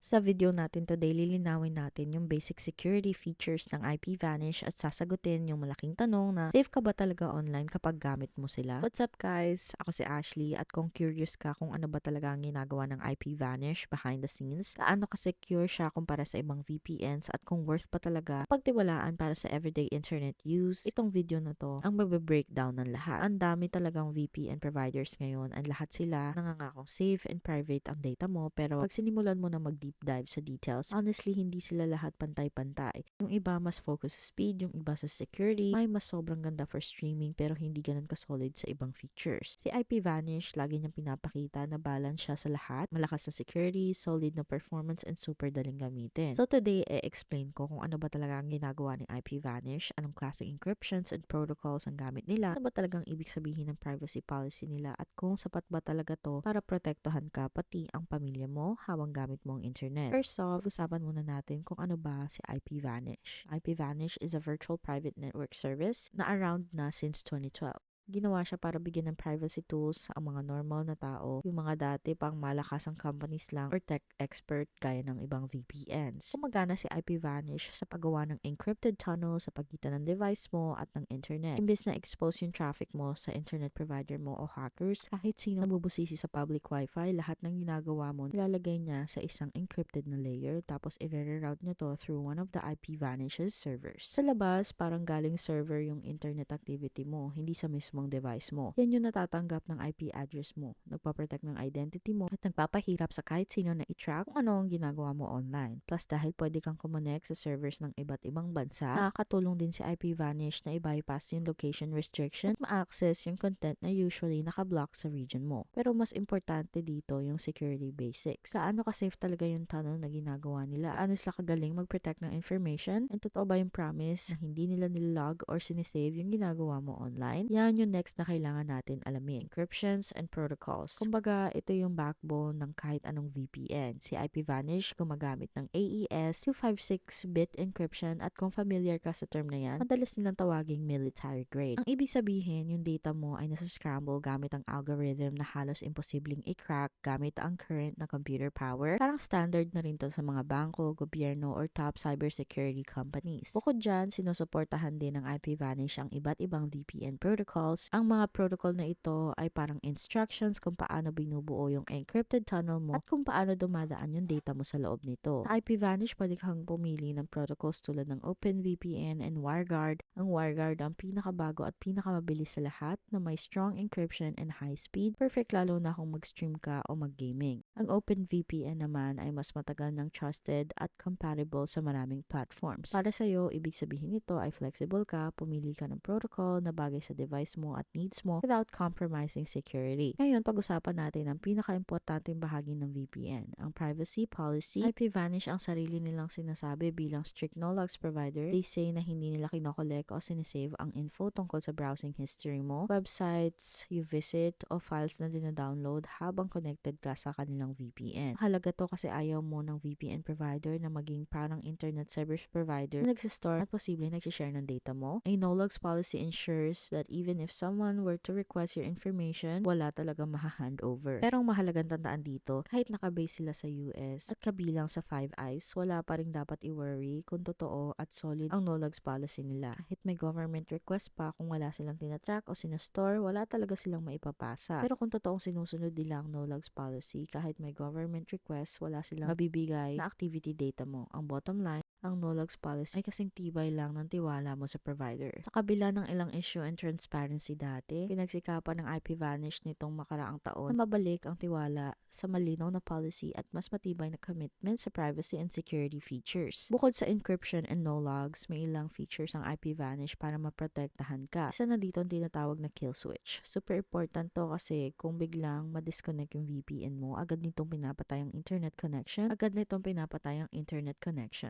Sa video natin today, lilinawin natin yung basic security features ng IPVanish at sasagutin yung malaking tanong na safe ka ba talaga online kapag gamit mo sila? What's up guys? Ako si Ashley at kung curious ka kung ano ba talaga ang ginagawa ng IPVanish behind the scenes, gaano ka-secure siya kumpara sa ibang VPNs at kung worth pa talaga pagtiwalaan para sa everyday internet use, itong video na to ang magbe-breakdown ng lahat. Ang dami talagang VPN providers ngayon at lahat sila nangangakong safe and private ang data mo, pero pag sinimulan mo na mag-deep dive sa details, honestly, hindi sila lahat pantay-pantay. Yung iba mas focus sa speed, yung iba sa security, may mas sobrang ganda for streaming pero hindi ganun ka-solid sa ibang features. Si IPVanish, lagi niyang pinapakita na balance siya sa lahat, malakas na security, solid na performance, and super daling gamitin. So today, explain ko kung ano ba talaga ang ginagawa ng IPVanish, anong klaseng encryptions and protocols ang gamit nila, ano ba talagang ibig sabihin ng privacy policy nila, at kung sapat ba talaga to para protektahan ka pati ang pamilya mo habang gamit mo ang internet. First off, usapan muna natin kung ano ba si IPVanish. IPVanish is a virtual private network service na around na since 2012. Ginawa siya para bigyan ng privacy tools ang mga normal na tao, yung mga dati pang malakasang companies lang or tech expert gaya ng ibang VPNs. Gumagana si IPVanish sa paggawa ng encrypted tunnel sa pagitan ng device mo at ng internet. Imbes na expose yung traffic mo sa internet provider mo o hackers, kahit sino nabubusisi sa public wifi, lahat ng ginagawa mo nilalagay niya sa isang encrypted na layer tapos i-reroute niya to through one of the IPVanish's servers. Sa labas, parang galing server yung internet activity mo, hindi sa mismong device mo. Yan yung natatanggap ng IP address mo, nagpaprotect ng identity mo, at nagpapahirap sa kahit sino na i-track kung ano ang ginagawa mo online. Plus, dahil pwede kang kumonect sa servers ng iba't ibang bansa, nakakatulong din si IPVanish na i-bypass yung location restriction at ma-access yung content na usually nakablock sa region mo. Pero mas importante dito yung security basics. Kaano ka-safe talaga yung tunnel na ginagawa nila? Ano sila kagaling mag-protect ng information? And totoo ba yung promise na hindi nila nilog or sinisave yung ginagawa mo online? Yan yung next na kailangan natin alamin. Encryptions and protocols. Kumbaga, ito yung backbone ng kahit anong VPN. Si IPVanish gumagamit ng AES 256-bit encryption, at kung familiar ka sa term na yan, madalas nilang tawaging military grade. Ang ibig sabihin, yung data mo ay nasa scramble gamit ang algorithm na halos imposibleng i-crack gamit ang current na computer power. Parang standard na rin to sa mga bangko, gobyerno, or top cybersecurity companies. Bukod dyan, sinusuportahan din ng IPVanish ang iba't ibang VPN protocols. Ang mga protocol na ito ay parang instructions kung paano binubuo yung encrypted tunnel mo at kung paano dumadaan yung data mo sa loob nito. Sa IPVanish, pwede kang pumili ng protocols tulad ng OpenVPN and WireGuard. Ang WireGuard ang pinakabago at pinakamabilis sa lahat na may strong encryption and high speed. Perfect lalo na kung mag-stream ka o mag-gaming. Ang OpenVPN naman ay mas matagal ng trusted at compatible sa maraming platforms. Para sa'yo, ibig sabihin nito ay flexible ka, pumili ka ng protocol na bagay sa device mo at needs mo without compromising security. Ngayon, pag-usapan natin ang pinaka-importanting bahagi ng VPN, ang privacy policy. IPVanish ang sarili nilang sinasabi bilang strict no-logs provider. They say na hindi nila kinokollect o sinisave ang info tungkol sa browsing history mo, websites you visit, o files na dina-download habang connected ka sa kanilang VPN. Mahalaga to kasi ayaw mo ng VPN provider na maging parang internet service provider na nagsistore at posibleng nagsishare ng data mo. A no-logs policy ensures that even if someone were to request your information, wala talaga maha-hand over. Pero ang mahalagang tandaan dito, kahit nakabase sila sa US at kabilang sa Five Eyes, wala pa rin dapat i-worry kung totoo at solid ang no-logs policy nila. Kahit may government request pa, kung wala silang tinatrack o sinastore, wala talaga silang maipapasa. Pero kung totoong sinusunod nila ang no-logs policy, kahit may government request, wala silang mabibigay na activity data mo. Ang bottom line, ang no-logs policy ay kasing tibay lang ng tiwala mo sa provider. Sa kabila ng ilang issue and transparency dati, pinagsikapan ng IPVanish nitong makaraang taon na mabalik ang tiwala sa malinaw na policy at mas matibay na commitment sa privacy and security features. Bukod sa encryption and no-logs, may ilang features ang IPVanish para maprotektahan ka. Isa na dito ang tinatawag na kill switch. Super important to kasi kung biglang ma-disconnect yung VPN mo, agad nitong pinapatay ang internet connection.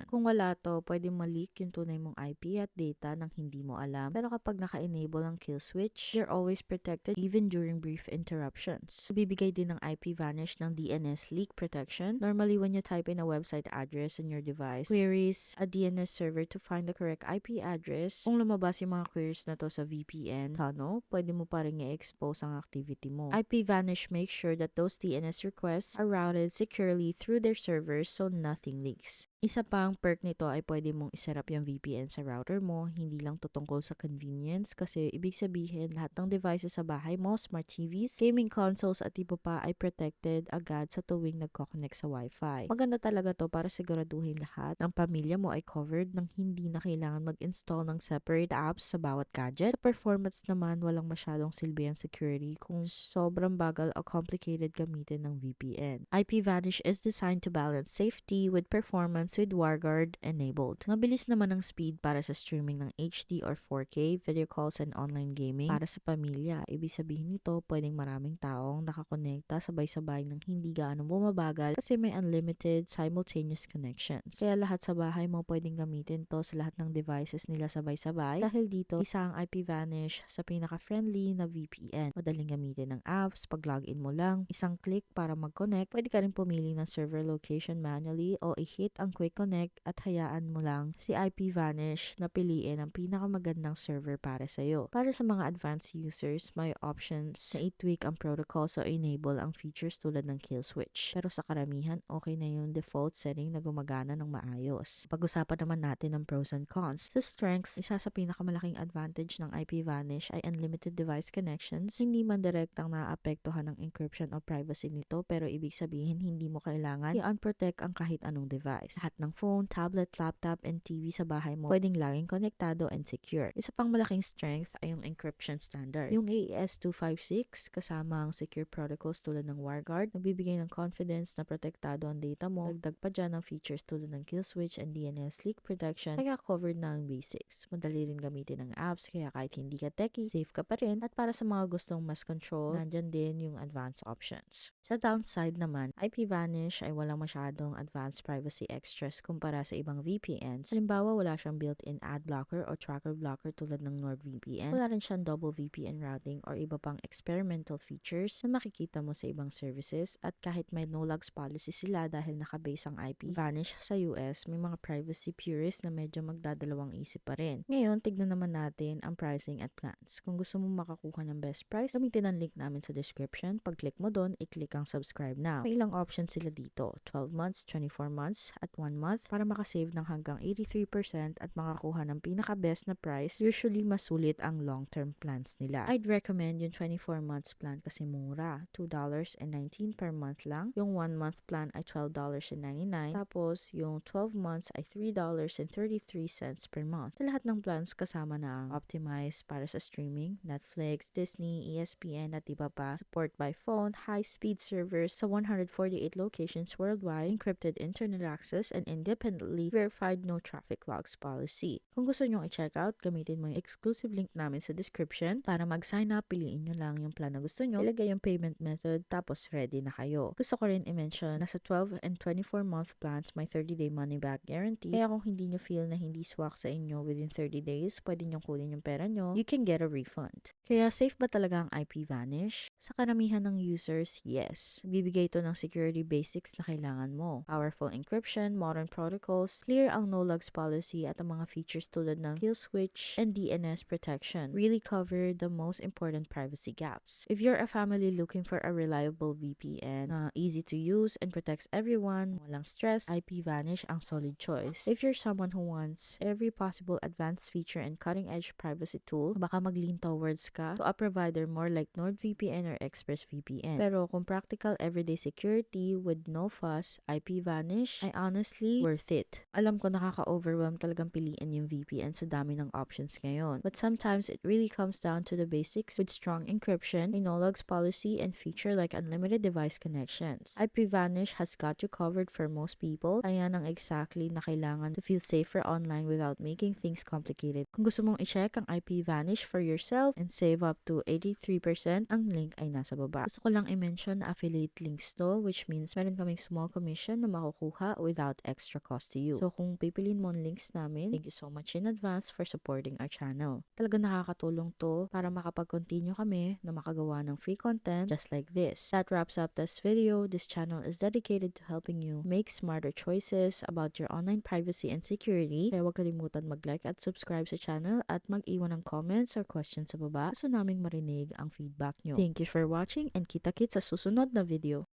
Kung wala wala to, pwede ma-leak yung tunay mong IP at data nang hindi mo alam. Pero kapag naka-enable ang kill switch, you're always protected even during brief interruptions. Bibigay din ng IP Vanish ng DNS leak protection. Normally, when you type in a website address on your device, queries a DNS server to find the correct IP address. Kung lumabas yung mga queries na to sa VPN tunnel, pwede mo pa rin i-expose ang activity mo. IP Vanish makes sure that those DNS requests are routed securely through their servers so nothing leaks. Isa pang perk nito ay pwede mong iset up yung VPN sa router mo, hindi lang tutungkol sa convenience kasi ibig sabihin lahat ng devices sa bahay mo, smart TVs, gaming consoles at iba pa ay protected agad sa tuwing nagko-connect sa Wi-Fi. Maganda talaga to para siguraduhin lahat ng pamilya mo ay covered nang hindi na kailangan mag-install ng separate apps sa bawat gadget. Sa performance naman, walang masyadong silbi ang security kung sobrang bagal o complicated gamitin ng VPN. IP Vanish is designed to balance safety with performance with WireGuard enabled. Mabilis naman ang speed para sa streaming ng HD or 4K, video calls and online gaming para sa pamilya. Ibig sabihin nito, pwedeng maraming taong nakakonekta sabay-sabay ng hindi gaano bumabagal kasi may unlimited simultaneous connections. Kaya lahat sa bahay mo pwedeng gamitin to sa lahat ng devices nila sabay-sabay. Dahil dito, isa ang IP Vanish sa pinaka-friendly na VPN. Madaling gamitin ng apps, pag login mo lang, isang click para mag-connect. Pwede ka rin pumili ng server location manually o i-hit ang Quick Connect at hayaan mo lang si IP Vanish na piliin ang pinakamagandang server para sa'yo. Para sa mga advanced users, may options na i-tweak ang protocol so enable ang features tulad ng kill switch. Pero sa karamihan, okay na yung default setting na gumagana ng maayos. Pag-usapan naman natin ang pros and cons. Sa strengths, isa sa pinakamalaking advantage ng IP Vanish ay unlimited device connections. Hindi man direktang naapektuhan ng encryption o privacy nito pero ibig sabihin hindi mo kailangan i-unprotect ang kahit anong device. Lahat ng phone, tablet, laptop, and TV sa bahay mo pwedeng laging konektado and secure. Isa pang malaking strength ay yung encryption standard. Yung AES-256 kasama ang secure protocols tulad ng WireGuard, nagbibigay ng confidence na protektado ang data mo. Dagdag pa dyan ang features tulad ng kill switch and DNS leak protection kaya covered na ang basics. Madali rin gamitin ng apps kaya kahit hindi ka techie, safe ka pa rin. At para sa mga gustong mas control, nandyan din yung advanced options. Sa downside naman, IP Vanish ay walang masyadong advanced privacy extras kumpara sa ibang VPNs. Halimbawa, wala siyang built-in ad blocker o tracker blocker tulad ng NordVPN. Wala rin siyang double VPN routing or iba pang experimental features na makikita mo sa ibang services at kahit may no-logs policy sila dahil nakabase ang IP Vanish sa US, may mga privacy purists na medyo magdadalawang isip pa rin. Ngayon, tignan naman natin ang pricing at plans. Kung gusto mo makakuha ng best price, gamitin ang link namin sa description. Pag-click mo doon, i-click ang subscribe now. May ilang options sila dito, 12 months, 24 months, at 1 month para makasave ng hanggang 83% at makakuha ng pinaka-best na price. Usually, masulit ang long-term plans nila. I'd recommend yung 24 months plan kasi mura, $2.19 per month lang. Yung 1 month plan ay $12.99. Tapos, yung 12 months ay $3.33 per month. Sa lahat ng plans kasama na ang optimized para sa streaming, Netflix, Disney, ESPN at iba pa, support by phone, high-speed servers sa 148 locations worldwide, encrypted internet access, and independently verified no traffic logs policy. Kung gusto nyong i-check out, gamitin mo yung exclusive link namin sa description para mag-sign up, piliin nyo lang yung plan na gusto nyo, ilagay yung payment method, tapos ready na kayo. Gusto ko rin i-mention na sa 12 and 24 month plans may 30-day money-back guarantee. Kaya kung hindi nyo feel na hindi swak sa inyo within 30 days, pwede nyo kunin yung pera nyo, you can get a refund. Kaya safe ba talaga ang IP Vanish? Sa karamihan ng users, yes. Bibigay ito ng security basics na kailangan mo. Powerful encryption, modern protocols, clear ang no-logs policy at ang mga features tulad ng kill switch and DNS protection really cover the most important privacy gaps. If you're a family looking for a reliable VPN na easy to use and protects everyone, walang stress, IP Vanish ang solid choice. If you're someone who wants every possible advanced feature and cutting-edge privacy tool, baka mag-lean towards ka to a provider more like NordVPN or ExpressVPN. Pero kung practical everyday security with no fuss, IP Vanish ay honestly worth it. Alam ko nakaka-overwhelm talagang piliin yung VPN sa dami ng options ngayon. But sometimes it really comes down to the basics with strong encryption, a no-logs policy, and feature like unlimited device connections. IP Vanish has got you covered for most people. Ayan ang exactly na kailangan to feel safer online without making things complicated. Kung gusto mong i-check ang IP Vanish for yourself and save up to 83%, ang link ay nasa baba. Gusto ko lang i-mention na affiliate links to, which means meron kaming small commission na makukuha without extra cost to you. you. So kung pipiliin mo ang links namin, thank you so much in advance for supporting our channel. Talaga nakakatulong to para makapag-continue kami na makagawa ng free content just like this. That wraps up this video. This channel is dedicated to helping you make smarter choices about your online privacy and security. Kaya huwag kalimutan mag-like at subscribe sa channel at mag-iwan ng comments or questions sa baba. Gusto naming marinig ang feedback nyo. Thank you for watching and kita-kits sa susunod na video.